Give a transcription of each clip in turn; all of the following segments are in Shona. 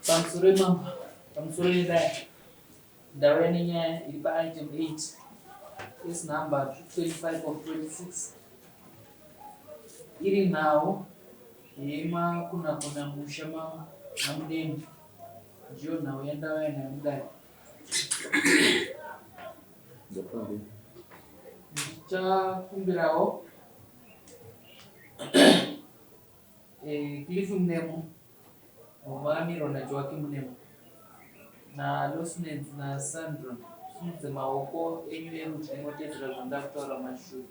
pamusoro ndau nenyaya iri paitem 8 case number 25 of 26 iri nhau yemakuna musha mamudengu ndiyo nhau yandauya nayo mudare. Ndichakumbirawo Cliff Mnemo Mwamirwa na Joaquim Mnemo na Losned na Sandra sunze maoko enyu eruti nemotedzera zvanda kutaura mashuru.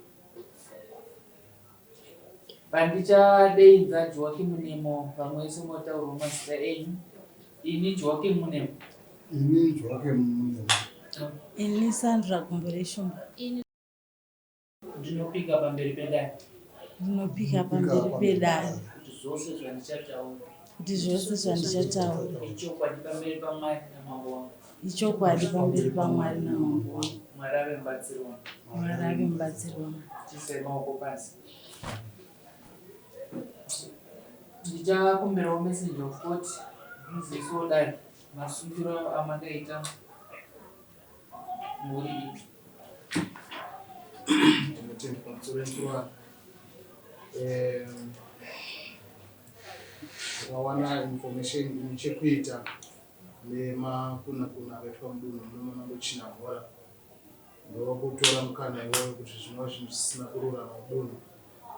Pandichadeidza Joaquim Mnemo pamwe semotaurwa mazita enyu. Ini Joaquim Mnemo. Ini Joaquim Mnemo. Ini Sandra Kumbure Shumba. Ndinopika pamberi pedare. Ndinopika pamberi pedare. Kuti zvose zvandichataura ichokwadi pamberi paMwari namambo wangu. ichokwadi pamberi paMwari namambo wangu. Mwari ave mubatsiri wangu. Mwari ave mubatsiri wangu. Tisai maoko pasi. Ndichakumbirawo message of court muziso dai masungiro amakaita muri iti. Takawana information ichekuita nemakuna akaitwa mudunhu munomambochina mvura ndokutora mukana iwoyo kuti zvinova zvinhu zvisina kururama mudunhu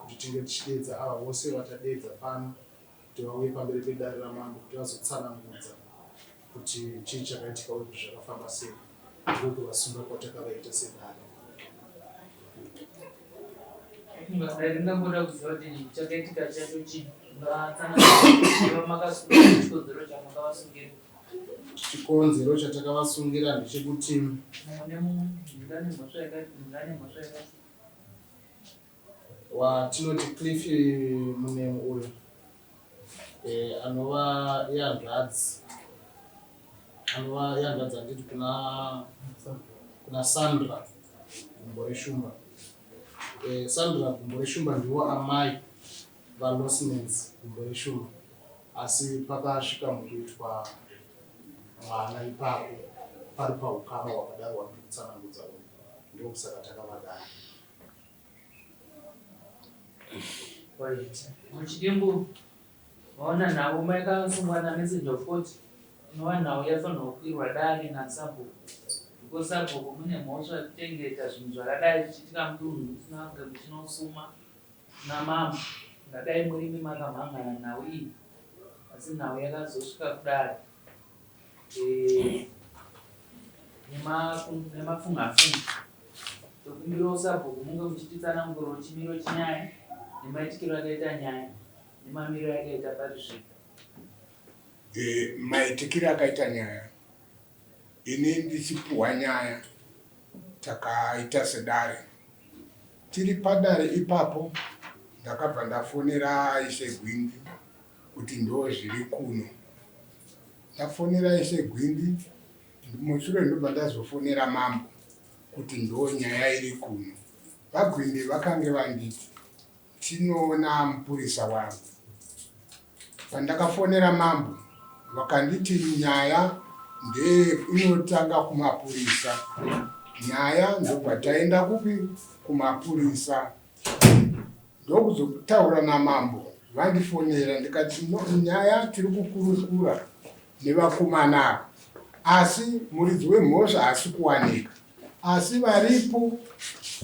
kuti tinge tichidedza ava vose vatadedza pano kuti vauye pamberi pedare ramambo kuti vazotsanangudza kuti chii chakaitika uye kuti zvakafamba sei ndiko vasunga kwatakavaita sedare. Ndingangoda kuziva kuti chakaitika chacho chii chikonzero chamakavasungira. Chikonzero chatakavasungira ndechekuti watinoti Cliff Mnemo uyu anova yandadzi anditi kuna Sandra Kumbure Shumba. Sandra Kumbure Shumba ndiwo amai vaLosneds Kumbure Shumba, asi pakasvika mukuitwa mwana ipapo pari paukama wakadaro wapiri kutsanangudza uyu ndokusaka takavadana. Muchidimbu vaona nhau maikasungwa namessage of court inova nhau yafanirwa kukwirwa dare nasabhuku because sabhuku mune mhosva yekutengeta zvinhu zvakadai zvichiitika mudunhu musina kunge muchinosuma namama ngadai murimi makamhangana nhau iyi asi nhau yakazosvika kudare nemafungafunga tokumbirawo sabhuku munge muchititsananguriro chimiro chinyaya nemaitikiro akaita nyaya nemamiriro akaita parizvika. Maitikiro akaita nyaya ini ndichipuhwa nyaya takaita sedare tiri padare ipapo ndakabva ndafonera Ishe Gwindi kuti ndo zviri kuno. Ndafonera Ishe Gwindi mushure ndobva ndazofonera mambo kuti ndo nyaya iri kuno. VaGwindi vakange vanditi tinoona mupurisa wangu. Pandakafonera mambo vakanditi nyaya inotanga kumapurisa. Nyaya ndobva taenda kupi kumapurisa ndokuzotaura namambo vandifonera ndikati nyaya tiri kukurukura nevakomana asi muridzi wemhosva haasi kuwanika, asi varipo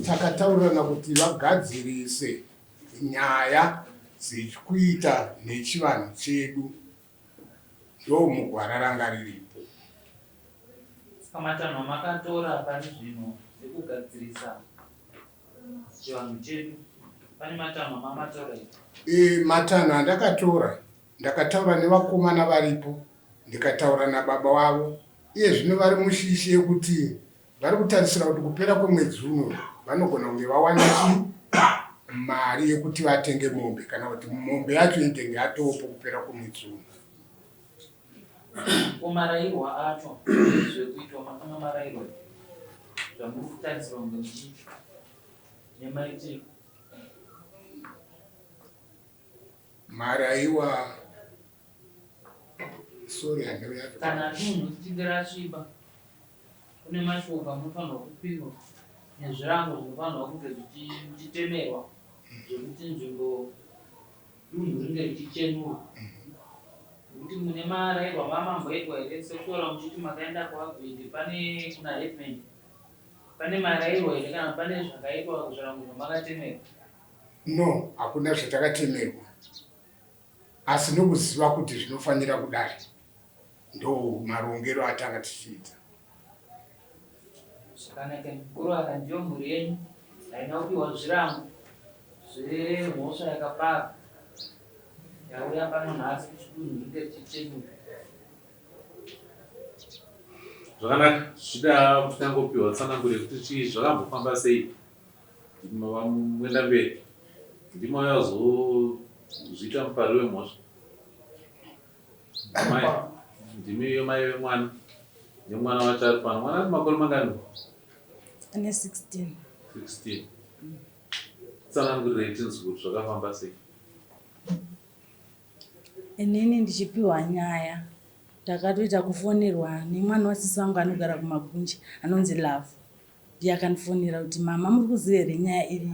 takataurirana kuti vagadzirise nyaya dzekuita nechivanhu chedu ndomugwara ranga riripo. Matanho makatora pane zvino zvekugadzirisa chivanhu chedu pane matanho mamatora here? Matanho andakatora ndakataura nevakomana varipo ndikataura nababa wavo iye zvino vari mushishi yekuti vari kutarisira kuti kupera kwemwedzi uno vanogona kunge vawana mari yekuti vatenge mombe kana kuti mombe yacho intenge yatopo kupera kwemwedzi uno. Kumarayirwa acho zvekuitwa makanga marayirwa zvamuri kutarisirwa kunge muchiitwa nemaitiro. Sorry, handle yacho. Kana dunhu tichinge rasviba, kune mashoko anofanirwa kupiwa nezvirango zvinofanirwa kunge zvichitemerwa zvekuti nzvimbo dunhu ringe richichenura. Nokuti mune marairwa mamamboitwa here sekutora muchiti makaenda kuvagwindi pane kuna Redmond. Pane marairwa here kana pane zvakaitwa zvirango zvamakatemerwa? No, hakuna zvatakatemerwa. Asi nokuziva kuti zvinofanira kudai. Ndo marongero atanga tichiita. Zvakanaka mukuru akandiyo mhuri yenyu haina kupiwa zvirango zvemhosva yakapara yauya pano nhasi kuti dunhu ringe richichenura. Zvakanaka, zvida kutangopiwa tsananguro yekuti chii zvakambofamba sei mwenda mberi. Ndimo yazozviita mupari wemhosva. Mai, ndimi mai vemwana nemwana wacho ari pano. Mwana ari makore mangani? Ane 16. 16. Tsanangurirei tinzwe kuti zvakafamba sei. Inini ndichipiwa nyaya takatoita kufonerwa nemwana wasisi wangu anogara kumagunji anonzi Love. Ndiye akandifonera kuti mama muri kuziva here nyaya iri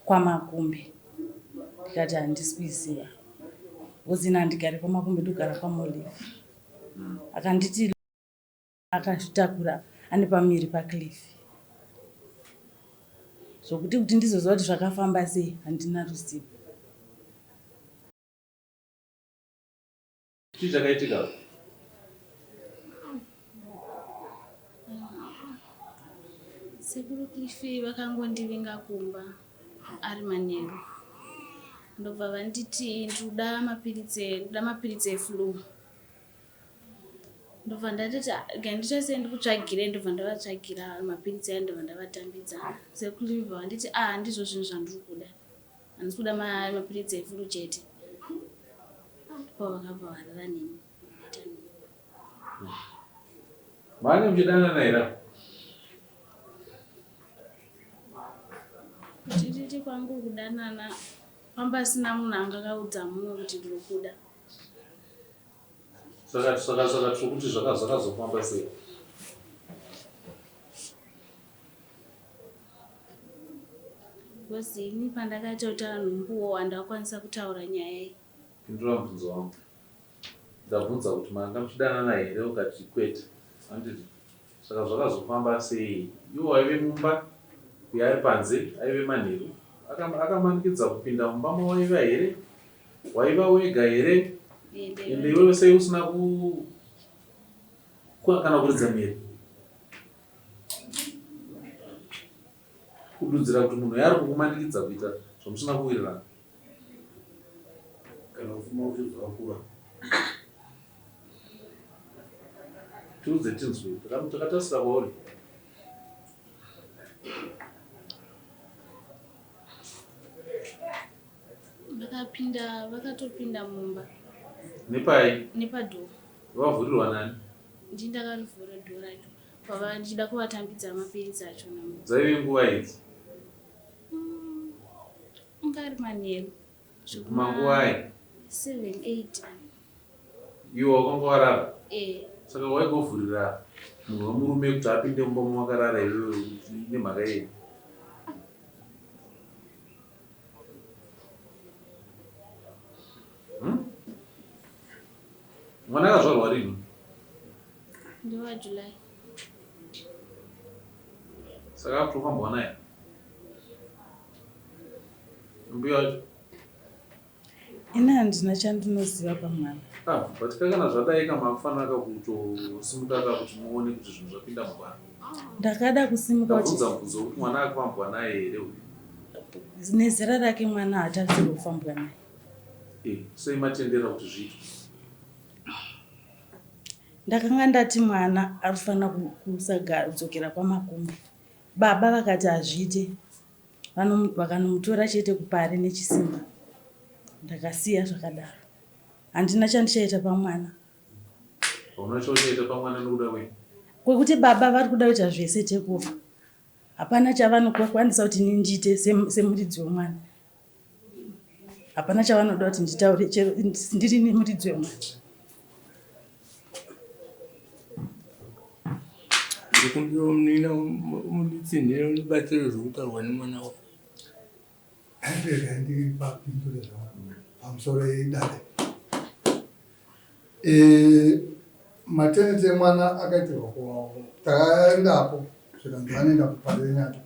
kwaMakumbe. Ndikati handisi kuiziva. Wozina handigari kwaMakumbe, ndogara kwaMolive. Akanditi akazvitakura ane pamiri paCliff. Zvokuti kuti ndizoziva kuti zvakafamba sei handina ruzivo. Chii chakaitika? Sekuru Cliff vakangondivinga kumba ari manheru. Ndobva vanditi ndoda mapiritsi eflu. Ndobva ndatiti ndichasendi kutsvagire, ndobva ndavatsvagira mapiritsi aya, ndobva ndavatambidza. Sekuru Cliff vanditi handizvo zvinhu zvandiri kuda. Handisi kuda mapiritsi eflu chete. Ndipo vakabva varara neni. Mane muchidanana here? Tititi kwangu kudanana pambasina munhu angakaudza mumwe kuti ndiri kuda. Saka kuti zvakazofamba sei? Because ini pandakataura nhumbuwo handakwanisa kutaura nyaya iyi. Pindura mubvunzo wangu. Ndabvunza kuti manga muchidanana here ukati kwete. Handiti saka zvakazofamba sei? Iwo waive mumba uye ari panze aive manheru. Akamanikidza kupinda mumba mawaiva here? Waiva wega here? Ende iwewe sei usina kana kuridza miri? Kududzira kuti munhu yari kukumanikidza kuita zvamusina kuwirirana. Kana ufuma uchidza wakura. Tiudze tinzwe, takatasira kwauri. Vakatopinda mumba. Nepai? Nepadhoo. Wavhurirwa nani? Ndini ndakarivhura dhoo racho. Pava ndichida kuvatambidza mapiritsi acho namunhu. Dzaive nguva idzi? Ungari manheru. Manguvai? 7-8. Iwo wakanga warara? Saka waigovhurira munhu wemurume kuti apinde mumba mawakarara iwewe nemhaka yei? Mwana akazvarwa rini? NdewaJuly. Saka akutofambwa naye? Mbuya wacho? Ina handina chandinoziva pamwana. But kana zvadai kamafanaka kutosimuka kuti muone kuti zvinhu zvapinda mugwara. Ndakada kusimuka kuti ndabvunza mubvunzo kuti mwana akafambwa naye here uyu? Nezera rake mwana haatarisirwi kufambwa naye. Sei matendera kuti zviitwe? Ndakanga ndati mwana arifana kudzokera kwaMakumbe. Baba vakati hazviite, vakanomutora chete kupari nechisimba. Ndakasiya zvakadaro. Handina chandichaita pamwana. Hauna chautaita pamwana nokuda kwei? Kwekuti baba vari kuda kuita zvese takeover. Hapana chavanokwanisa kuti nindiite semuridzi wemwana. Hapana chavanoda kuti nditaure chero ndiri nemuridzi wemwana. ndikundinomnina umuditsinhira unibatsire zvokutaurwa nemwana wako. Rega ndipapindure pamusoro edare. Maternity emwana akaitirwa kuvawo takaendapo zvikanzi vanoenda kuparenyati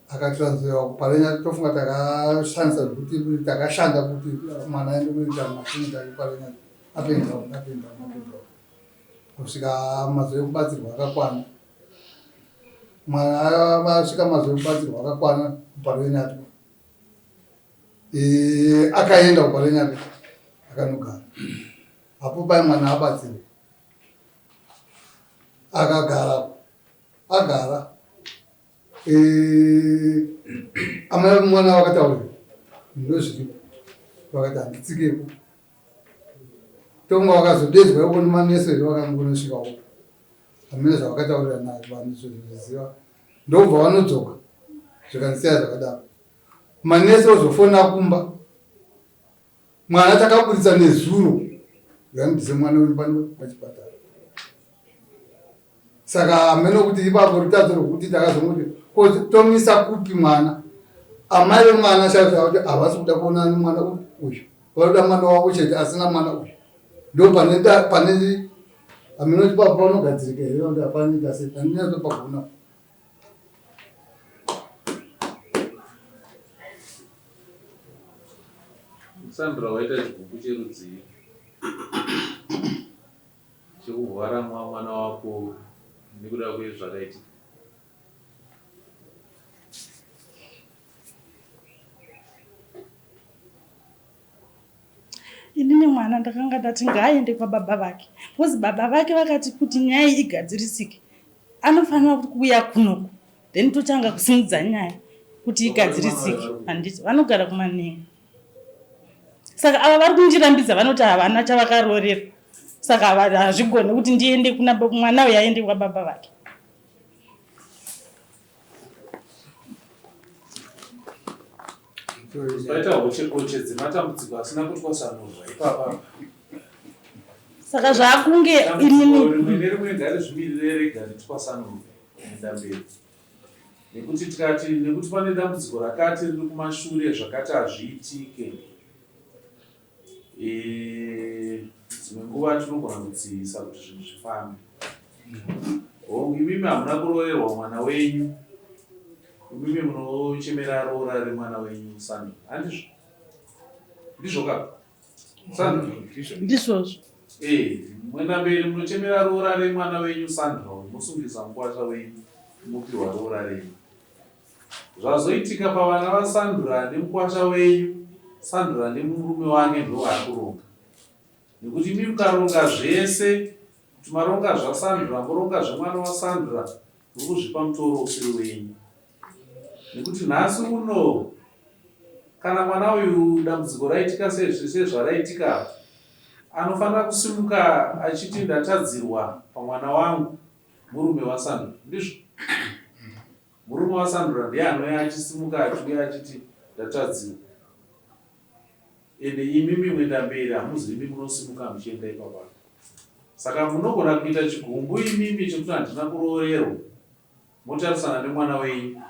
akatransferwa kuparenyati tofunga takashandisa zvekuti takashanda kuti mwana aende kuita maternity akuparenyati apenda kusvika mazuva ekubatsirwa akakwana. Mwana asvika mazuva ekubatsirwa akakwana kuparenyati akaenda kuparenyati akanogara apo pai mwana abatsirwa agara amai mwana vakataurira ndozviripo vakati handitsikepo tonga vakazodedzwa iko nemanese vakangonosvikawo hamene zvavakataurira navanhu zviziva ndobva vanodzoka zvikanisiya zvakadaro. Manese ozofona kumba mwana takaburitsa nezuro yandise mwana uri pano pachipatara. Saka hamene kuti ipapo rutadzo rwokuti takazongoti tomisa kupi mwana amai vemwana shaza kuti havasi kuda kuonana nemwana uyu vanoda mwana wavo chete asina mwana uyu ndo pane hamene kuti papo panogadzirika here kuti hapanoita sei handinazopagona. Sandra waita chigubu cherudzii chekuhwara mwana wako nekuda kwezvakaitika. Inini mwana ndakanga ndati ngaaende kwababa vake because baba vake vakati kuti nyaya igadzirisike anofanira kuuya kunoku then tochanga kusimudza nyaya kuti igadzirisike. Handiti vanogara kumanhenga saka ava vari kundirambidza vanoti havana chavakarorera saka hazvigone kuti ndiende kuna mwana uyo aende kwababa vake. Paita hoche dzematambudziko asina kutwasanurwa ipapa. Saka zvakunge rimwe nerimwe ngari zvimirire rega ritwasanurwe kuenda mberi. Nekuti tikati nekuti pane dambudziko rakati riri kumashure zvakati hazviitike. Dzimwe nguva tinogona kudziisa kuti zvinhu zvifambe. Imimi hamuna kurorerwa mwana wenyu. Imimi munochemera roora remwana wenyu Sandra. Handizvo? Ndizvo kaka? Sandra? Ndizvozvo. Mwenda mberi munochemera roora remwana wenyu Sandra. Musungisa mukwasha wenyu. Mupiwa roora renyu. Zvazoitika pavana vaSandra nemukwasha wenyu. Sandra nemurume wake ndo vakuronga. Nekuti imi mukaronga zvese kuti maronga zvaSandra muronga zvemwana waSandra muri kuzvipa mutoro usiri wenyu. Nekuti nhasi uno kana mwana uyu dambudziko raitika sezvaraitika anofanira kusimuka achiti ndatadzirwa pamwana wangu murume waSandra. Ndizvo? Murume waSandra ndiye anouya achisimuka achiuya achiti ndatadzirwa. Ende imimi mwenda mberi hamuzi imi munosimuka muchienda ipapa. Saka munogona kuita chigumbu imimi chekuti handina kurorerwa motarisana nemwana wenyu.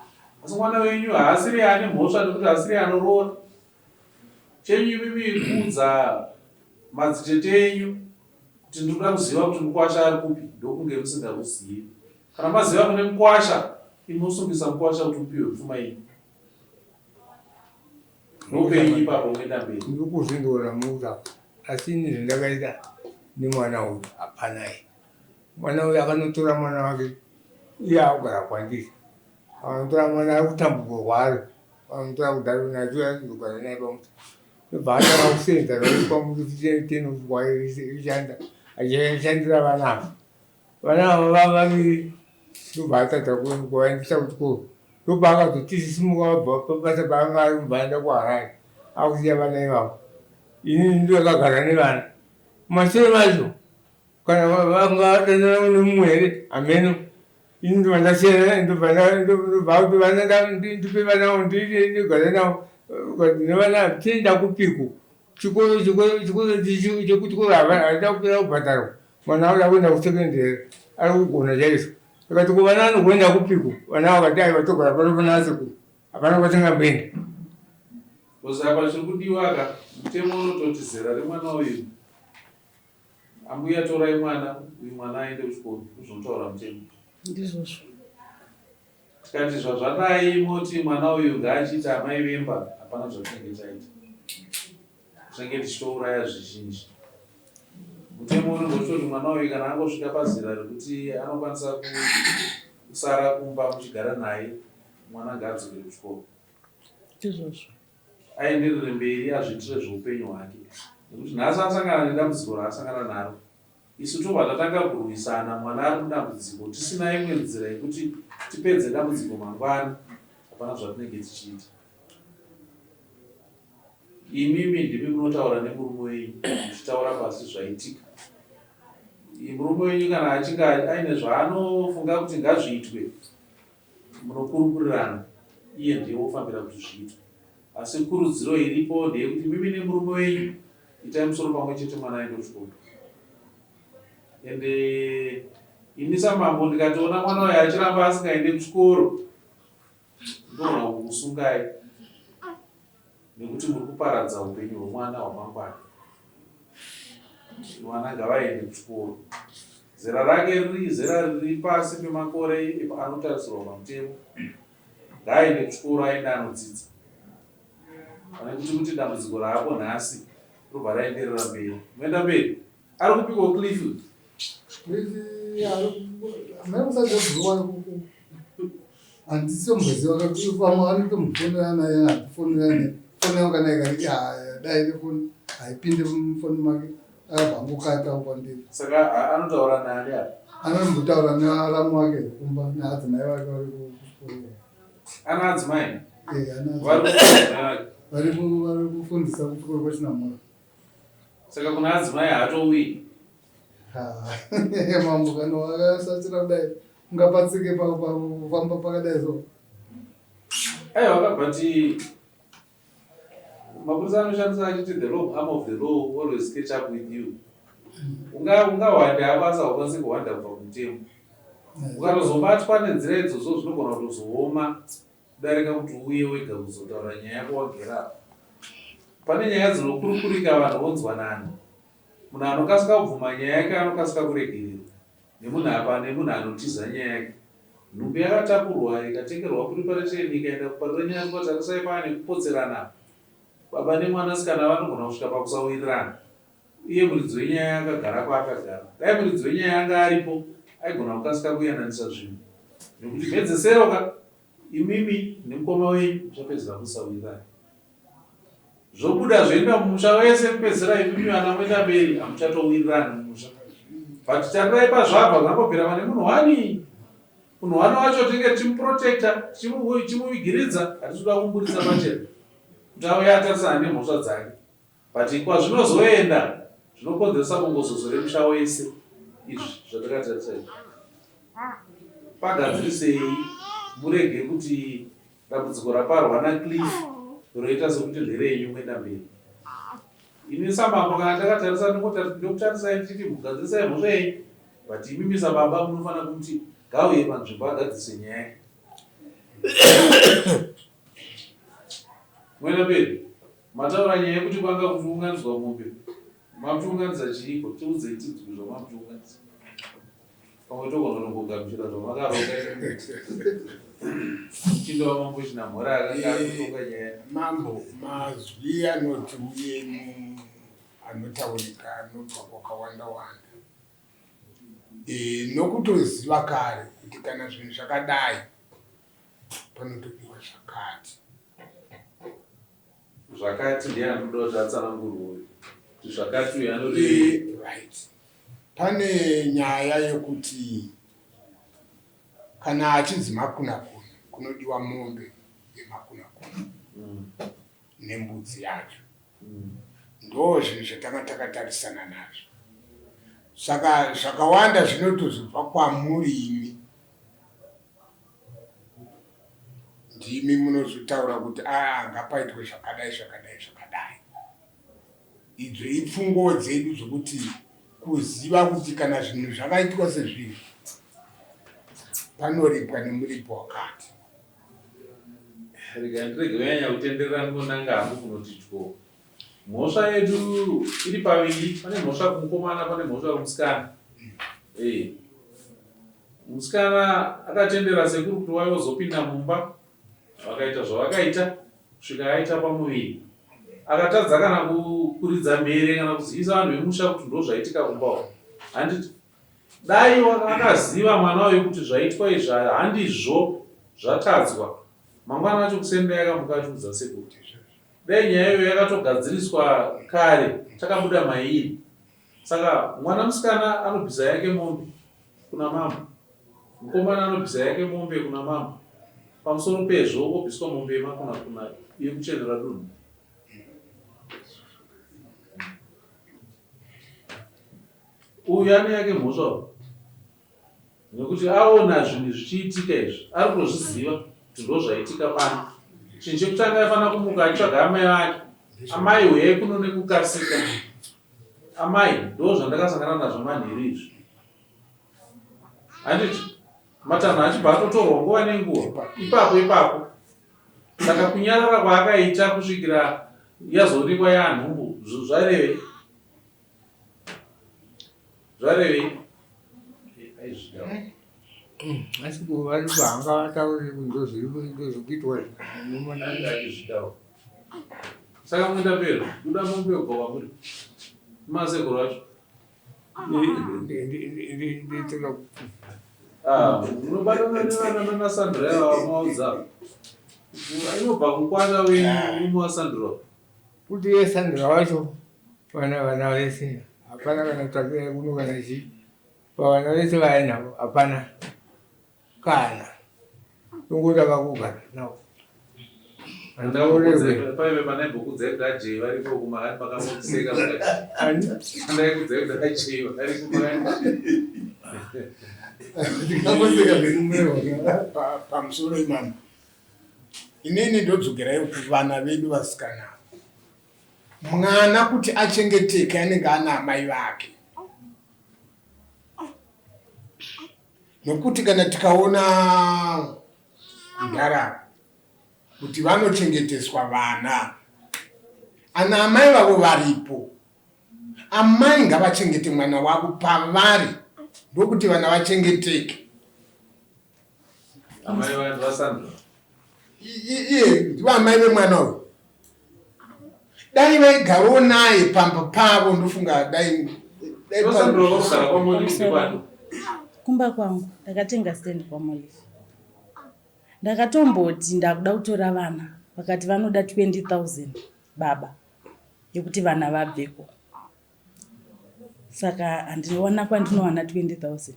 Asi mwana wenyu haasiri ane mhosva nekuti haasiri anoroora. Chenyu imimi kuudza madzitete enyu kuti ndinoda kuziva kuti mukwasha ari kupi ndokunge musingakuzivi. Kana maziva kune mukwasha inosungisa mukwasha kuti mupiwe pfuma yenyu. Ndopenyu ipapo mwenda mberi. Ndikuzvindora muuta asi ini zvandakaita nemwana uyu hapanayi. Mwana uyu akanotora mwana wake iye akugara kwandiri. Anotora mwana ari kutambudzwa kwaari. Anotora kudaro nacho kugara naye pamuti. Ndobva atanga kusenza pamuti ishanda achishandira vana ava. Vana ava vavaviri ndobva atadza kuvaendesa kuchikoro. Ndobva akazotisimuka wabva pabasa paanga ari kubva aenda kuHarare akusiya vana ivavo. Inini ndakagara nevana. Mashure macho kana vanga danana nemumwe here hameno. Ini ndobva ndasiyana ndobva kuti vana ndipe vana avo ndigare navo. Nevana tienda kupiko chikoro chekuchikoro havana kupera kubhadharwa. mwana uya kuenda kusekendari ari kugona chaizvo akati kuvana anokuenda kupiko vana vakati ai vatogara panopanasiku hapana kwatingamboenda kuzapa chiri kudiwa ka mutemo unototi zera remwana uyu ambuya torai mwana uyu mwana aende kuchikoro uzotaura mutemo ndizvozvo tikati zvazvadai moti mwana uyu ngaachiita amai vemba hapana zvatinenge taita tinenge tichitouraya zvizhinji mutemo unongototi mwana uyu kana angosvika pazera rekuti anokwanisa kusara kumba muchigara naye mwana ngaadzokere kuchikoro ndizvozvo aenderere mberi azviitire zveupenyu hwake nekuti nhasi asangana nedambudziko raasangana naro isu tobva tatanga kurwisana mwana ari mudambudziko tisina imwe nzira yekuti tipedze dambudziko mangwana hapana zvatinenge tichiita imimi ndimi munotaura nemurume wenyu muchitaura pasi zvaitika murume wenyu kana achinge aine zvaanofunga kuti ngazviitwe munokurukurirana iye ndiye wofambira kuti zviitwe asi kurudziro iripo ndeyekuti mimi nemurume wenyu itai musoro pamwe chete mwana aende kuchikoro ende ini samambo ndikatoona mwana uyo achiramba asingaende kuchikoro ndoona kukusungai nekuti muri kuparadza upenyu hwemwana hwamangwana mwana ngavaende kuchikoro zera rake riri zera riri pasi pemakore anotarisirwa pamutemo ngaaende kuchikoro aende anodzidza pane kuti dambudziko raapo nhasi robva raenderera mberi moenda mberi ari kupikwa Clifford handisi mubvezi wakafama anotomufonera naye hatifonera naye foni yangu kana ikati dai foni haipinde mufoni make akabvangokata kwandiri saka anotaura naani apa anombotaura nearamu wake kumba neadzimai vake vari kuchikoro ana adzimai vari kufundisa kuchikoro kwachinamora saka kuna adzimai haatouyi mambo kana wakasatira kudai ungapatsike pakufamba pakadai so aiwa kabhati mapurisa anoshandisa achiti the law arm of the law always catch up with you ungawanda abasa hukwanisi kuwanda kubva kumutemo ukatozobatwa nenzira idzodzo zvinogona kutozooma kudarika kuti uye wega kuzotaura nyaya yako wagera pane nyaya dzinokurukurika vanhu vonzwanana munhu anokasika kubvuma nyaya yake anokasika kuregererwa nemunhu anotiza nyaya yake nhumbi yakatakurwa ikatengerwa preparation ikaenda kuparira nyaya kwatarisai pane kupotserana baba nemwanasikana vanogona kusvika pakusawirirana iye muridzi wenyaya akagara kwaakagara dai muridzi wenyaya anga aripo aigona kukasika kuyananisa zvinhu nekuti mhedzeseroka imimi nemukoma wenyu zvapedzera kusawirirana zvobuda zvoenda mumusha wese kupedzera imimi vana moenda mberi hamuchatowirirana mumusha but tarirai pazvabva zvambobvira vane munhu wani wacho tinge timuprotecta timuvigiridza hatitoda kumburisa pachena kuti auye atarisana nemhosva dzake but kwazvinozoenda zvinokonzeresa bongozozo remusha wese izvi zvatakatarisai pagadzirisei murege kuti dambudziko raparwa naCliff roita sekuti nderenyu kuenda mberi ini samambo kana takatarisa ndokutarisai ndichiti mugadzirisai mhosva yenyu but imimi sababa munofanira kuti ngauye panzvimbo agadzise nyaya yake mwena mberi mataura nyaya yekuti kwanga kutiunganidzwa mombe mamutiunganidza chiiko tiudzei tidzwi zvamamutiunganidza pamwe togonotongogamuchira zvamakaroka chindova mambo chinamhora akanga akutonga nyaya mambo mazwi anoti uyemu anotaurika anobva kwakawanda wanda nokutoziva kare kuti kana zvinhu zvakadai panotodiwa zvakati ndiye anoda kuti atsanangurwe kuti zvakati uyu anoti right pane nyaya yekuti kana achinzi makunakuna kunodiwa mombe yemakunakuna nembudzi yacho ndo zvinhu zvatanga takatarisana nazvo saka zvakawanda zvinotozobva kwamuri imi ndimi munozotaura kuti ngapaitwe zvakadai zvakadai zvakadai idzo ipfungo dzedu zvokuti kuziva kuti kana zvinhu zvakaitwa sezvizvi panoripwa nemuripo wakati. Rega ndirege kunyanya kutenderera ndinonanga hangu kunoti tyo. Mhosva yedu iri paviri, pane mhosva kumukomana, pane mhosva kumusikana. Musikana akatendera sekuru kuti waizopinda mumba, vakaita zvavakaita kusvika aita pamuviri. Akatadza kana kukuridza mhere kana kuzivisa vanhu vemusha kuti ndozvaitika kumba. Handiti dai akaziva mwana uyu kuti zvaitwa izvi handizvo zvatadzwa, mangwana acho kusenda yakamuka achiudza sekuru. Dai nyaya iyoyo yakatogadziriswa kare, takabuda mairi. Saka mwana musikana anobvisa yake mombe kuna mama, mukomana anobvisa yake mombe kuna mama. Pamusoro pezvo obviswa mombe kuna iye kuchenera dunhu. Uyu ane yake mhosva nekuti aona zvinhu zvichiitika izvi, ari kuzviziva kuti ndozvaitika pano. Chinhu chekutanga aifanira kumuka achitsvaga amai vake. Amai huyai kuno nekukasika. Amai ndozvandakasangana nazvo manhiri izvi. Handiti matanho achibva atotorwa nguva nenguva ipapo. Saka kunyarara kwaakaita kusvikira yazoonekwa yaanhumbu zvarevei? asi kuvari kuhanga vatauri ndozvikuitwa saka muenda mberi kuda mombe yogoka muri masekuru acho unobatana nevana nanasandra vamaudza inobva kukwana wenyu wasandra kuti yesandra wacho vana vese hapana kana tsvakira kuno kana chii pavana vese vainavo hapana kana tongotaka kugara navo paive manaibhokudzai kuti ajei varipo kumakati pakamuseka ndaikudzai kuti ajei varipo pamusoro imama inini ndodzogerai kuti vana vedu vasikana mwana kuti achengeteke anenge ana amai vake, nokuti kana tikaona ndaramo kuti vanochengeteswa vana, ana amai vavo varipo, amai ngavachengete mwana wavo pavari ndokuti vana vachengeteke. amai vanhu vasandra iye ndivo amai vemwana uyu. Dai vaigarawo naye pamba pavo ndofunga dai vasandra kwamolifi kwano kumba kwangu ndakatenga stendi kwamolifi. Ndakatomboti ndakuda kutora vana vakati vanoda 20,000 baba yekuti vana vabveko. Saka handinoona kwandinowana 20,000.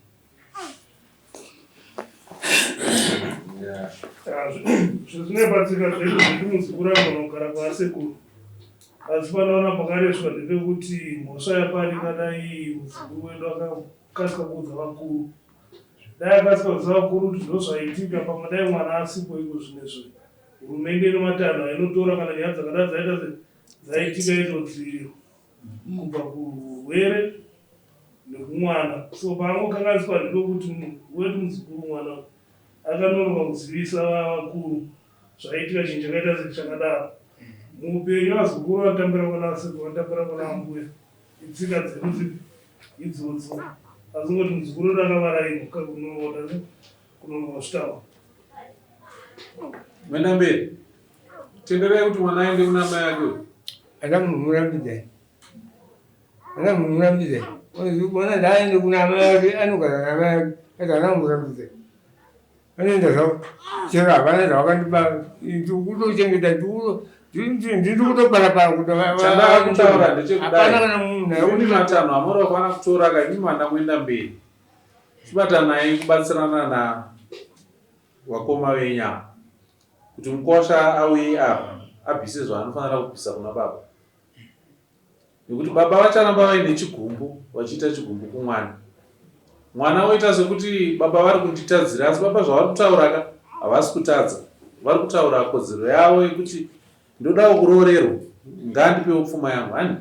Zvezvinobatsika zvedu zvindimuzikura vanogara kwasekuru. Asi panoona pakareswa ndepekuti mhosva yaparika dai muzukuru wedu akakasika kuudza vakuru. Dai akasika kuudza vakuru kuti ndozvaitika pamwe dai mwana asipo iko zvinezvo. Hurumende nematanho inotora kana nyaya dzakadai dzaita dzaitika idzozi kubva kuurwere nekumwana. So paanokanganiswa ndepekuti wedu muzukuru mwana akanonoka kuzivisa vakuru zvaitika chinhu chakaita chakadaro. Muupenyu vazukuru vatambira kuna sekuru vatambira kuna mbuya. Itsika dzedu idzodzo. Asi ngoti muzukuru rakavaraimhuka kunonosvitawa. Mwenda mberi tenderai kuti mwana aende kuna mai ake. ana munhu murambidza mwana ndaaende kuna mai ake anogara namai ake ati ana murambidza anoenda zvavo chero hapana zvavakandipa ndikutochengeta ndiri kutoparapara chandakakutaura ndechekudai ini matanho amori vakwana kutora kaini mwana mwenda mberi chibatanai kubatsirana navakoma venyama kuti mukosha auye apa abvise zvaanofanira kubvisa kuna baba, nekuti baba vacharamba vaine chigumbu vachiita chigumbu kumwana. Mwana oita sekuti baba vari kunditadzira, asi baba zvavari kutaura havasi kutadza, vari kutaura kodzero yavo yekuti ndodawo kurorerwa, ngandipewo pfuma yangu hani.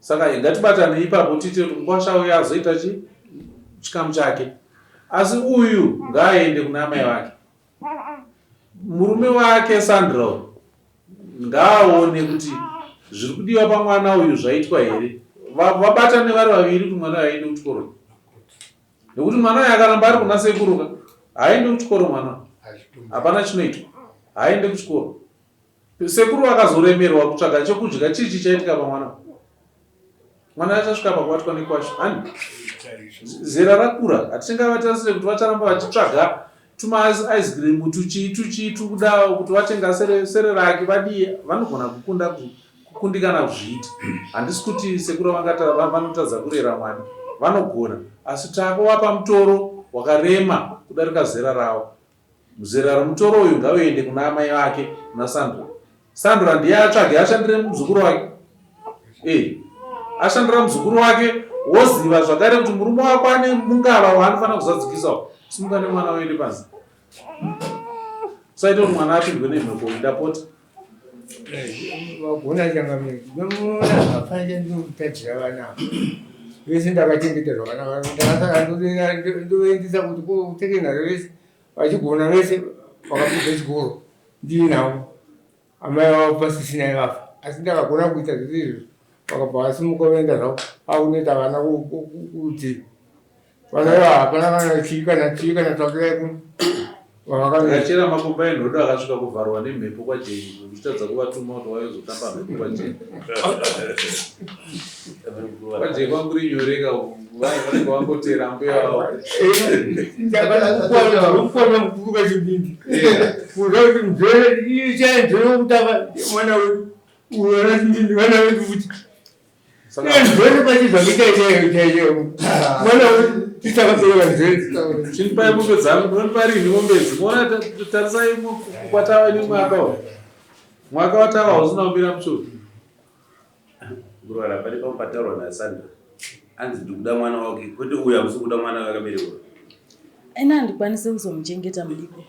Saka ngatibatane ipapo titi nguva shauya azoita chikamu chake. Asi uyu ngaaende kuna mai vake. Murume wake Sandra ngaaone kuti zviri kudiwa pamwana uyu zvaitwa here. Vabatane vari vaviri kuti mwana aende kuchikoro. Nekuti mwana uyu akaramba ari kuna sekuruka haaende kuchikoro mwana. Hapana chinoitwa. Haaende kuchikoro. Sekuru akazoremerwa kutsvaga chekudya chichi chaitika pamwana. Mwana achasvika pakubatwa nekwasho. Hani zera rakura hatisingavatarasire kuti vacharamba vachitsvaga tuma ice cream tuchitu kuda kuti vatenga sere rake vadie vanogona kukundikana kuzviita. Handisi kuti sekuru vanotadza kurera mwana, vanogona, asi takovapa mutoro wakarema kudarika zera ravo. Muzera romutoro uyu ngauende kuna amai vake, kuna Sandra. Sandra ndiye atsvage ashandire muzukuru wake. Ashandira muzukuru wake woziva zvakare kuti murume wako ane mungava waanofanira kuzadzikisawo. Simuka nemwana waende panze. Saita kuti mwana apindwe nemhepo ndapota. Vagona changamiri. Hapana ndinotadzira vana. Vese ndakachengeterwa vana vangu. Ndakasaka ndoendesa kuti kutenge nhare vese vachigona vese vakapedza chikoro ndinavo. Amai vavo pasisina vafa. Asi ndakagona kuita zvese izvi. Vakabva vasimuka vaenda zvavo akunoita vana kuti vana hapana kana chii kana tsvakirai kuno. Akachera makomba enhodo akasvika kuvharwa nemhepo kwaJeni uchitadza kuvatuma kuti vaizotamba mhepo kwaJeni. kwaJeni kwanguri nyoreka vanenge vangotera mbuya vavo. Ndakakukwana mukuru kachibindi. Kuda kuti mzee iye chaenzere kutamba mwana wedu. Uwana chibindi vana vedu kuti. Nzee pachizvakitaiteyo. Mwana wedu titakapera nzee. Chinipai mombe dzangu, munoniparini mombe idzi? Muona tarisai kwatava nemwaka uyu. Mwaka watava usina kumira musoro. Gurwara pari pamupataurwa naSandra. Anzi ndikuda mwana wake, kwete uyu hamusi kuda mwana wake akaberekwa. Ena handikwanisi kuzomuchengeta mudiko.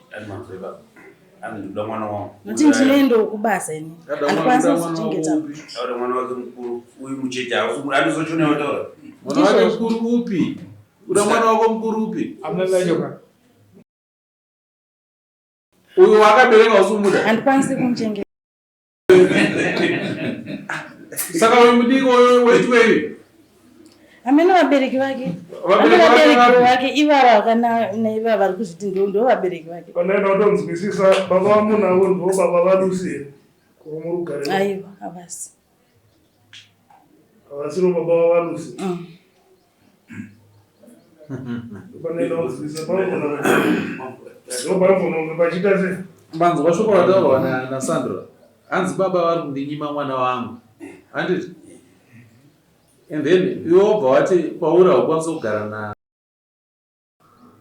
Anzi ndikuda mwana wangu. Nokuti ndinoendawo kubasa ini. Handikwanisi kuzochengeta. Taura mwana wake mukuru, uyu mucheche hauzochonewo taura. Mwana wake mukuru upi? Uda mwana wako mukuru upi? Amai vacho. Uyu wakabereka usumuda. Handikwanisi kumuchengeta. Saka uyu mudiko weitwei? Hamene vabereki vake. Vabereki vake ivava vakana vari kuzviti ndo vabereki vake. Panaenda kutonzwisisa baba vamunavo ndo baba valusire kurumurugare. Aiwa, havasi. Havasiro baba vavalusi. Panaenda kutonzwisisa baba vachita sei. Manzi vashoko vataurwa naSandra. Hanzi baba vari kundinyima mwana wangu. Handiti? And then iwobva wati paura hukwanisa kugara na.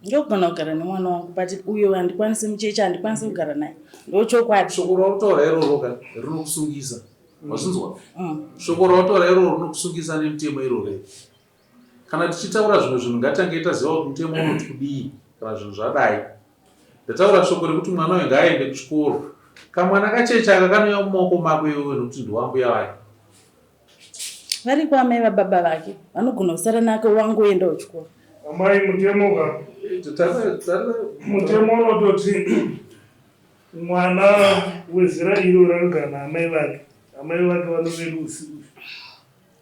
Ndogona kugara nemwana wangu but uyo handikwanisi mucheche handikwanisi kugara naye. Ndochokwadi. Shoko rautaura iroro rinokusungisa. Wazvinzwa? Shoko rautaura iroro rinokusungisa nemutemo iroro. Kana tichitaura zvimwe zvinhu ngatitange taziva kuti mutemo unoti kudii kana zvinhu zvadai. Ndataura shoko rekuti mwana uyu ngaaende kuchikoro. Kamwana kacheche aka kanouya mumaoko mako iwewe nokuti ndiwambuya vake. Vari kwaamai vababa vake vanogona kusara nake wangoendawo chikoro. Amai mutemo mutemo unototi mwana wezera iro rakagara amai vake. Amai vake vanoveri usiku.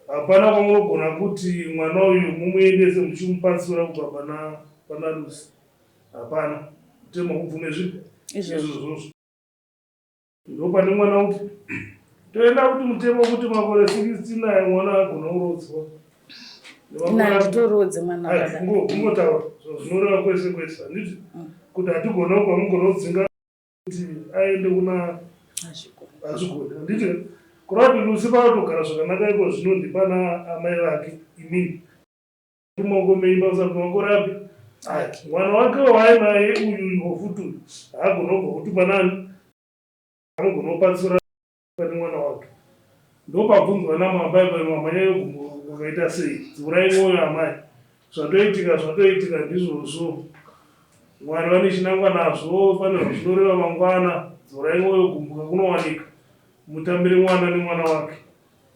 Hapana kwamunogona kuti mwana uyu mumuendese muchimupatsura kubva pana Lusi. Hapana. Mutemo kubvume zvipi? Izvozvo. Ndopane mwana upi? Toenda kuti mutemo kuti makore 16 mwana agona kurodzwa. Nditorodze mwana wakadai. Kungotaura zvinoreva kwese kwese. Handiti kuti hatigona kwamugona kudzinga kuti aende kuna azvigona. Handiti kureva kuti Lusi paatogara zvakanaka iko zvino ndipana amai vake imini. Mumaoko meimba usati makore api? Mwana wake wainaye uyu wofutu haagona kubva kuti panani anogona kupatsura pane mwana wake. Ndopabvunzwa namabhaibheri mamanya yegumbo wakaita sei dziurai mwoyo amai. Zvatoitika ndizvozvo. Mwari vane chinangwa nazvo pane zvinoreva mangwana. Dziurai mwoyo gumbo kakunowanika. Mutambire mwana nemwana wake.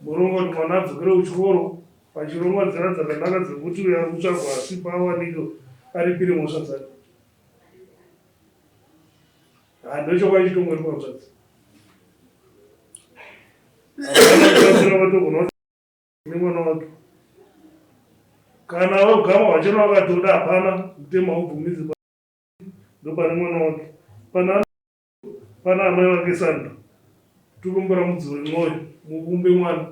murongo kuti mwana adzokere kuchikoro pachirongwa nzira dzakanaka dzekuti uya kutsvagwa asi paawanika aripire mhosva dzake. Ndochokwadi chitomweri pamuzadzi vatogona nemwana wake kana wagama wachona wakatoda hapana kutema ubvumidzi ndopane mwana wake pana amai vake Sandra tikumbura mudzuri mwoyo muvumbe mwana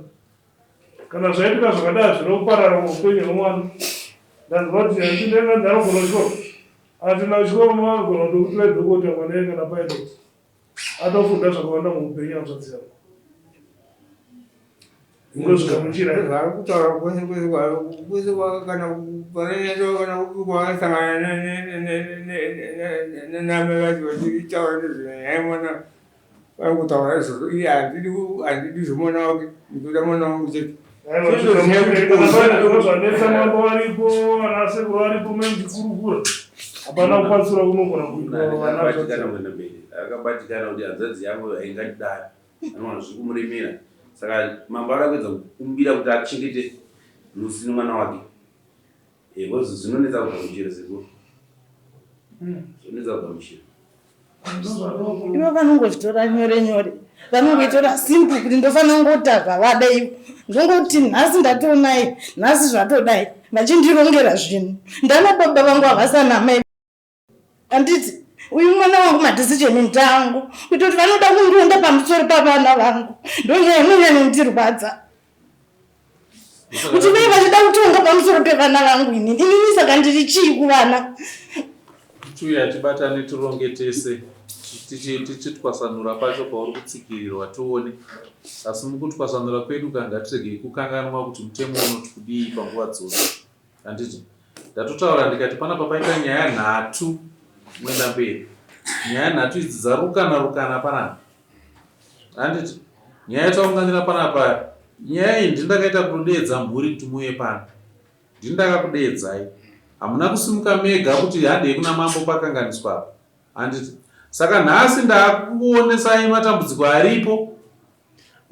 kana zvaitika zvakadai zvino kuparara muupenyu hwemwana ndanzwa kuti andindenga ndarogona kuchikoro atina kuchikoro magona kutokutira dhokota mwana yenga napilot atofunda zvakawanda muupenyu hanzvadzi yavo vari kutaura kwese kana kwasangana nename vacho vachitaura nezvenyaya mwana vari kutaura izvozvo iye handidi zvemwana wake ndikuda mwana wangu chete zvanetsa mambo varipo vanasekuru varipo mendikurukura hapana kupatsura unogona akabatikana kuti hanzvadzi yangu haingatidai anowana zviri kumuremera saka mambo ada kuedza kukumbira kuti achengete Lucy nomwana wake because zvinonetsa kugamuchira sekuru zvinonetsa kugamuchira ivo vanongozvitora nyore nyore vanongoitora simple kuti ndofanira ngotaka vadai ndongoti nhasi ndatonai nhasi zvatodai vachindirongera zvinhu ndana baba vangu havasana mai handiti uyu mwana wangu madhisicheni ndangu kuti kuti vanoda kundironda pamusoro pavana vangu ndonyaya inonyanondirwadza kuti vai vachida kutonga pamusoro pevana vangu inini saka ndiri chii kuvana tuya tibatane tironge tese tichitwasanura pacho pauri kutsikirirwa tione asi mukutwasanura kwedu kangatirege kukanganwa kuti mutemo unoti kudii panguva dzose handiti ndatotaura ndikati panapa paita nyaya nhatu mwenda mberi nyaya nhatu idzi dzarukana panapa handiti nyaya yataunganira panapa nyaya iyi ndindakaita kudedza mburi kuti muuye pano ndindakakudedzai hamuna kusimuka mega kuti handei kuna mambo pakanganiswa handiti saka nhasi ndakuonesai matambudziko aripo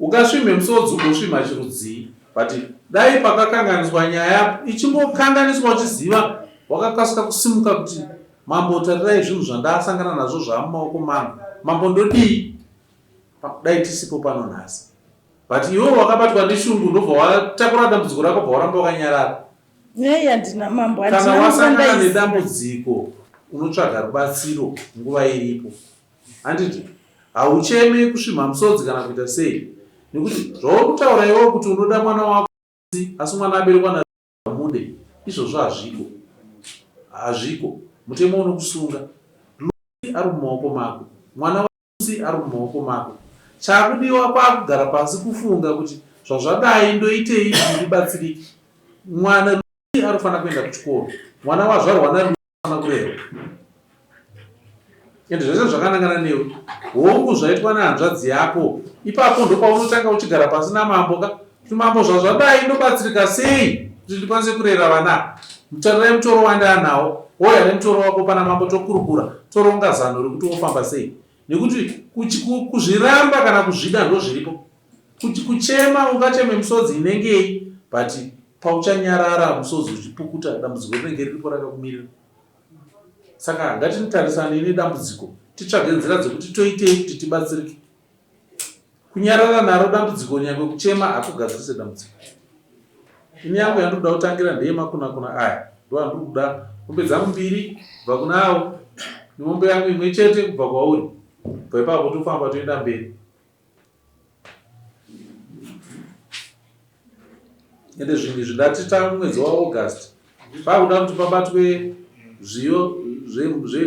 ukasvime musodzi ugosvima chirudzii but dai pakakanganiswa nyaya ichimbokanganiswa uchiziva wakakasika kusimuka kuti mambo tarirai zvinhu zvandasangana nazvo zvamumaoko mangu mambo ndodii dai tisipo pano nhasi but iwe wakabatwa neshungu ndobva watakura dambudziko rako bva waramba wakanyarara kana wasangana nedambudziko unotsvaga rubatsiro nguva iripo handiti hauchemi kusvima musodzi kana kuita sei nekuti zvauri kutaura iwewo kuti unoda mwana wako asi mwana aberekwa namude izvozvo hazviko mutemo unokusunga Lucy ari mumaoko mako mwana waLucy ari mumaoko mako chakudiwa kwakugara pasi kufunga kuti zvazvadai ndoitei ndibatsirike mwana Lucy arifana kuenda kuchikoro mwana wazvarwa naLucy arifana kurerwa ende zvese zvakanangana newe hongu zvaitwa nehanzvadzi yako ipapo ndopaunotanga uchigara pasi namambo kuti mambo zvazvadai ndobatsirika sei kuti ndikwanise kurera vana mutarirai mutoro wandaanawo woya nemutoro wako pana mambo tokurukura toronga zano rekuti wofamba sei nekuti kuzviramba kana kuzvida ndo zviripo kuti kuchema ungacheme musodzi inengei but pauchanyarara musodzi uchipukuta dambudziko rinenge riripo rakakumirira saka ngatitarisane nedambudziko titsvage nzira dzekuti toitei kuti tibatsirike kunyarara naro dambudziko nyangwe kuchema hakugadzirise dambudziko ini yangu yandoda kutangira ndeyemakunakuna aya ndo andikuda mombe dzangu 2 kubva kuna avo nemombe yangu imwe chete kubva kwauri bva ipapo tofamba toenda mberi ende zvinhu zvidatita mwedzi waAugust pakuda kuti pabatwe zviyo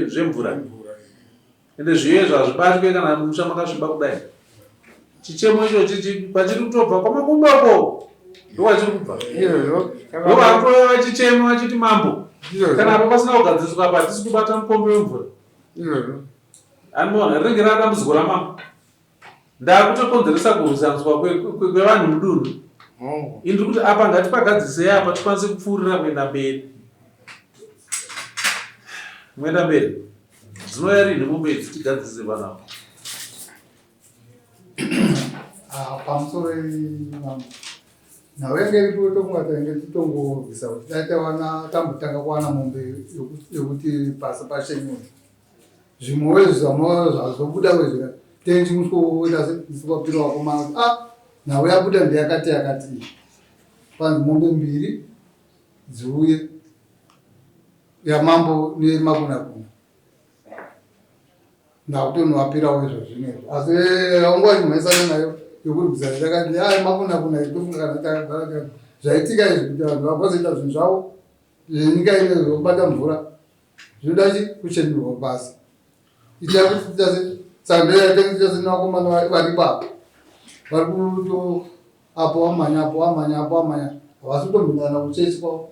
zvemvura ende zviyo zvazvibatwe kana musha makasviba kudai chichemo icho pachiri kutobva kwamakumbako ndowachiri kubva ndovatoya vachichema vachiti mambo kana apo pasina kugadziriswa apa hatisi kubata mukombe wemvura anoona rinenge radambudziko ramambo ndakutokonzeresa kuhuzaniswa kwevanhu mudunhu indiri kuti apa ngatipagadzirisei apa tikwanise kupfuurira kuenda mberi mwenda mberi dzinouya rini mombe idzi tigadzirise vanavo pamusoro nawe ngeripo tokungatenge titongovisa kuti dai tambotanga kuwana mombe yekuti pasi pashenyoni zvimwewo zvizamawo zvazobuda kwezvika tenchimusikoita ndisikapira wakomana nawe yabuda ndeyakati yakati panzi mombe 2 dziuye yamambo nemakunakuna ndakutonowapirawo izvo zvinezvo asi aunguva chimhaisana nayo yokurwisa takati makunakuna itofunga zvaitika izvi kuti vanhu vakozoita zvinhu zvavo zvenyika ine zvobata mvura zvinoda chi kuchenurwa basi ita kuti titase sandeyatengitase nevakomana vari baba vari kuto apo wamanya havasi kutombindana kuchechi kwavo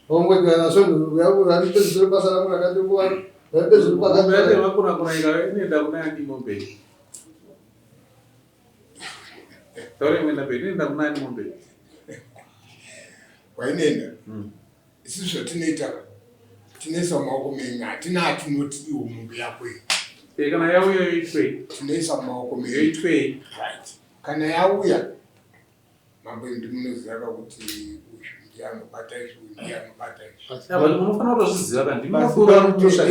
vaongwekana svonhu varipedzisore basa rangu rakatekuva varipedzisore pakati inoenda kuna yandi mombe taure mwenda mberi inoenda kuna yandi mombe wainenda isi zvatinoita tinoisa mumaoko menyu hatina hatinoti iwo mombe yako kana yauya yoitwei tinoisa mumaoko menyu yoitwei kana yauya mambo ndimunoziva kuti ndianobata izvo ndianobata izvo but munofanira kutozviziva kana ndimafura kutosha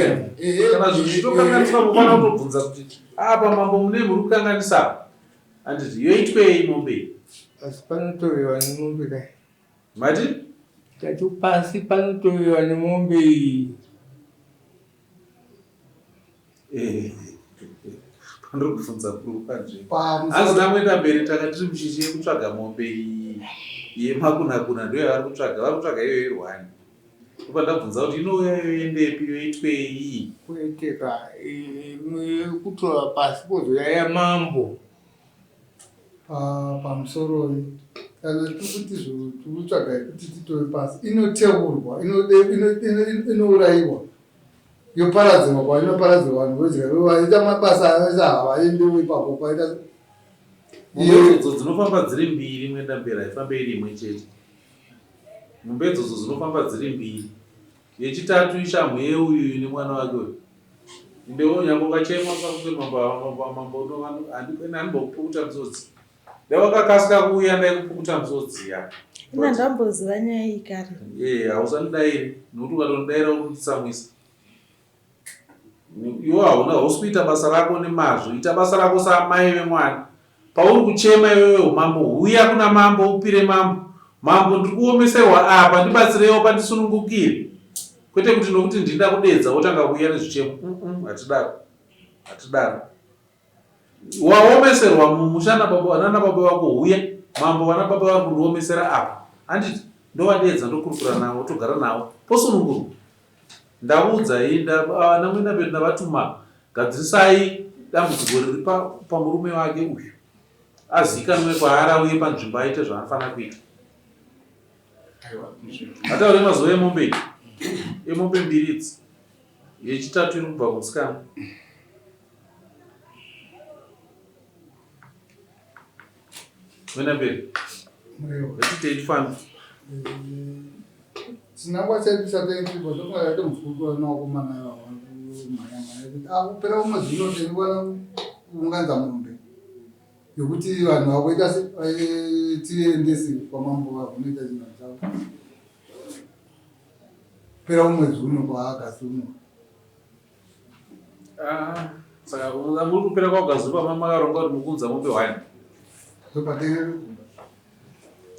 kana zvichitokanganiswa mufanira kutobvunza kuti apa mambo mune muri kukanganisa handiti yoitwei mombe Pasi panotovewa nemombe kai mati tati pasi panotovewa nemombe pandiri kubvunza kuri panzvimbo asi namwenda mberi takatiri mushishi yekutsvaga mombe iyi yemakunakuna ndo yavari kutsvaga iyo yerwani opa ndabvunza kuti inouya yoendepi yoitwei kuiteka kutora pasi pozoya yamambo pamusoro kana tikuti tikutsvaga kuti titore pasi inoteurwa inourayiwa yoparadzirwa kwainoparadzirwa vanhu voziva vaita mabasa avese havaendewo ipapo kwaita mombe idzodzo dzinofamba dziri 2 mwenda mberi haifambe iri imwe chete mombe idzodzo dzinofamba dziri 2 yechitatu ishamhu yeuyu nemwana wake uyu indewo nyange ukachema kwakuti mambo andimbokupfukuta misodzi ndewakakasika kuuya ndaikupukuta misodzi ya ina ndamboziva nyaya iyi kare hausandidairi nokuti ukatondaira urikutsamwisa iwo hausi kuita basa rako nemazvo ita basa rako saamai vemwana pauri kuchema iwewe umambo uya kuna mambo upire mambo ndiri kuomeserwa apa ndibatsirewo pandisunungukire kwete kuti nokuti ndinda kudedza wotanga kuuya nezvichemo hatidaro waomeserwa mushana nana baba vako uya mambo vana baba vari kundiomesera apa handiti ndowadedza ndokurukura navo togara navo posunungurwa ndaudza namwena mberi ndavatuma gadzirisai dambudziko riri pamurume wake uyu azikanwe kwaari auye panzvimbo aite zvaanofanira kuita ataure mazuva emombe 2 idzi yechitatu iri kubva kutsikana mwena mberi vatiteifambi sinangwa chaitisatainzvimbo tokungaite mufukura nawakomana akupera umwe zvino tendivana unganza mombe yokuti vanhu vakuita tiendesi kwamambo vakunoita chinhu chavo pera umwe zvuno kwaakasumwa saka muri kupera kwaugazupa mamakaronga kuti mukunza mombe 1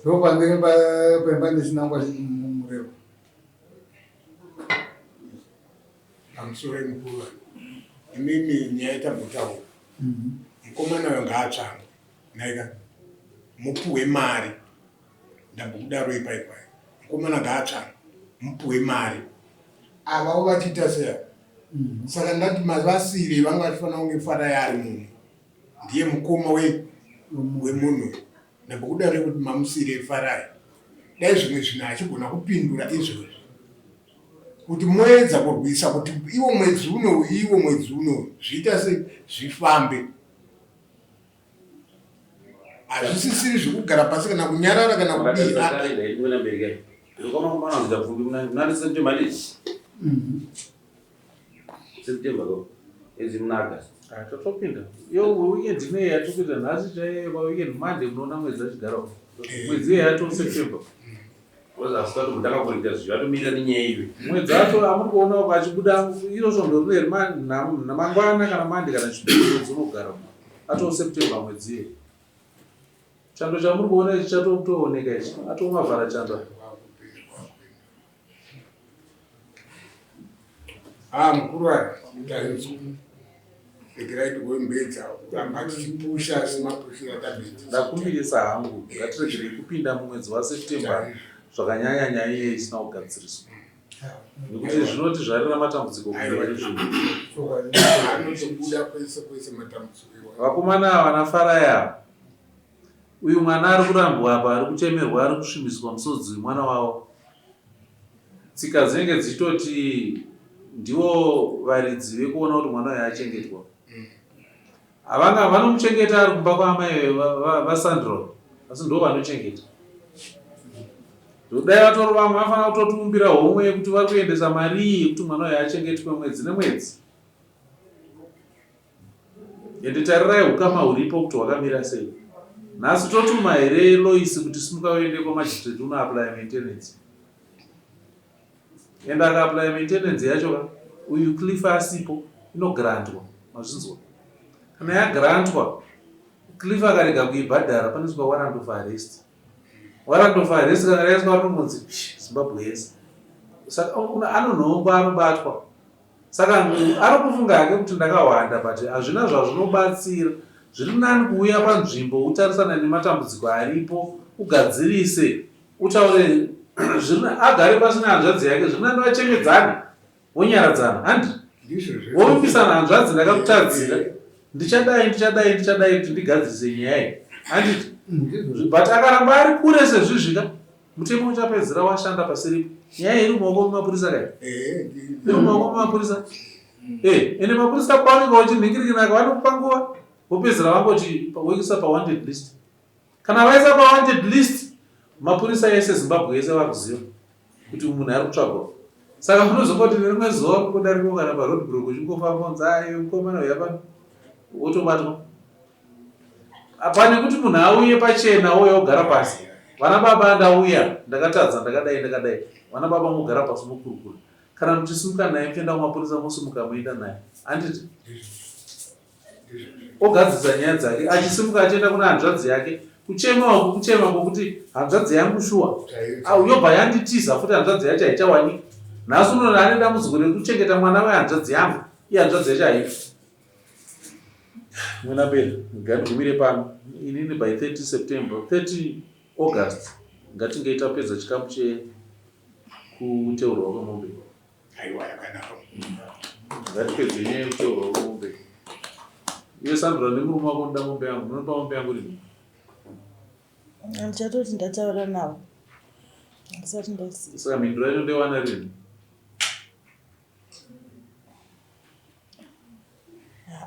ndopandenge pemba nechinangwa mureva pamusoro emukuru imimi nyaya itambotaura mukomana uyo ngaatsvanga naika mupuhwe mari ndambokudaro ipaipai mukomana ngaatsvanga mupuhwe mari avawo vachiita seya saka ndati mavasiri vanga vachifanira kunge Farai ari munhu ndiye mukoma wemunhu ndambokudaro kuti mamusiri Farai dai zvimwe zvinhu achigona kupindura izvozvo kuti moedza kurwisa kuti iwo mwedzi uno zviita se zvifambe hazvisisiri zvekugara pasi kana kunyarara kana kudira totopinda yo weekend ineyi yatopinda nhasi chaiva weekend mande munoona mwedzi achigarawo mwedzi yato September wazasita kuti ndakakuita zvizvo atomira nenyaya iyo mwedzi wacho amuri kuona kwachibuda irozvo ndoruneri namangwana kana mandi kana chipiri dzinogara ato September mwedzi iyo chando chamuri kuona ichi chatooneka ichi atomavhara chando mukuru wacho egiraiti kwembedza kuramba tichipusha semapushira tabeti ndakumbirisa hangu ngatiregerei kupinda mumwedzi waSeptember zvakanyanya nyaya iye isina kugadziriswa nekuti zvinoti zvarira matambudziko anochibuda kwese kwese matambudziko vakomana ava vanafaraya uyu mwana ari kurambwa apa ari kutemerwa ari kusvimbiswa musodzi mwana wavo tsika dzinenge dzichitoti ndivo varidzi vekuona kuti mwana uyu achengetwa avanga vanomuchengeta ari kumba kwaamai vaSandra asi ndo vanochengeta dai vatori vamwe vafanira kutotiumbira homwe yekuti vari kuendesa mari yekuti mwana uyu achengetwe mwedzi nemwedzi ende tarirai ukama huripo kuti hwakamira sei nhasi totuma here Loisi kuti simuka uende kwamajistrate uno apply maintenance ende akaapply maintenance yacho uyu Cliff asipo inograntwa mazvinzwa kana yagrantwa Cliff akarega kuibhadhara panosvika warrant of arrest kana yaiswa romunzi Zimbabwe yese saka anonhongwa anobatwa saka ari kufunga hake kuti ndakawanda but hazvina zvazvinobatsira zviri nani kuuya panzvimbo utarisana nematambudziko aripo ugadzirise utaure agare pasina hanzvadzi yake zviri nani vachengedzane vonyaradzana handi vovimbisana hanzvadzi ndakakutadzira ndichadai kuti ndigadzirise nyaya iyi handiti but akaramba ari kure sezvizvika mutemo uchapedzira washanda pasiripo nyaya iri mumaoko memapurisa kai iri mumaoko memapurisa ende mapurisa pavanenge vachinhingirikinaka vanokupa nguva vopedzera vangoti voisa pawanted list kana vaisa pawanted list mapurisa ese Zimbabwe yese vakuziva kuti munhu ari kutsvagwa saka unozongoti nerimwe zuva kungodariko kana parodbrook uchingofamba nzayo mukomana uyapano wotobatwa pane kuti munhu auye pachena ouya ogara pasi vana baba ndauya ndakatadza ndakadai vana baba mogara pasi mokurukura kana muchisimuka naye muchienda kumapurisa mosimuka moenda naye handiti ogadzisa nyaya dzake achisimuka achienda kuna hanzvadzi yake kuchema kwokuti hanzvadzi yangu shuwa yobva yanditiza futi hanzvadzi yacho haichawanika nhasi unoona ane dambudziko rekuchengeta mwana wehanzvadzi yangu iye hanzvadzi yacho haifi mwena mberi ngatigumire pano inini by 30 September 30 August ngatinge tapedza chikamu chekuteurwa kwemombe ngatipedze nyaya yekuteurwa kwemombe iye Sandra nemurume wako ndoda mombe yangu munopa mombe yangu rini ndichatoti ndataura navo ndisati ndasiya saka mhinduro yacho ndewana rini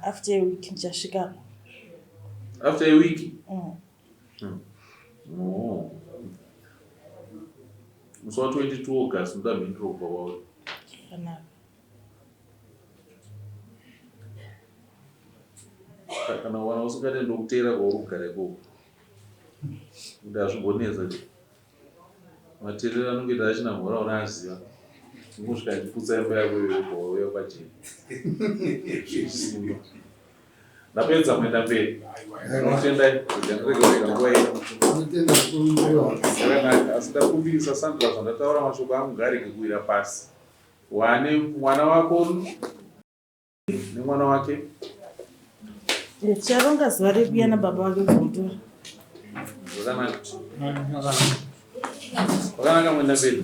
after a week ndichasvika after a week musi wa 22 August ndoda mhinduro kubva kwauri kana wana usingade ndokuteera kwauri kugara ikoko kuti hazvimbonetsa mateerero anongoita achina mhora una aziva ungosvika ndiputsa imba yako iyoyo pachena simba ndapedza kuenda mberi unotendai kuti andiregereka nguva ino asi ndakumbirisa Sandra zvandataura mashoko angu ngarege kuwira pasi wane mwana wako nemwana wake ticharonga zuva rekuya nababa vake kuzotora zvakanaka wakanaka mwenda mberi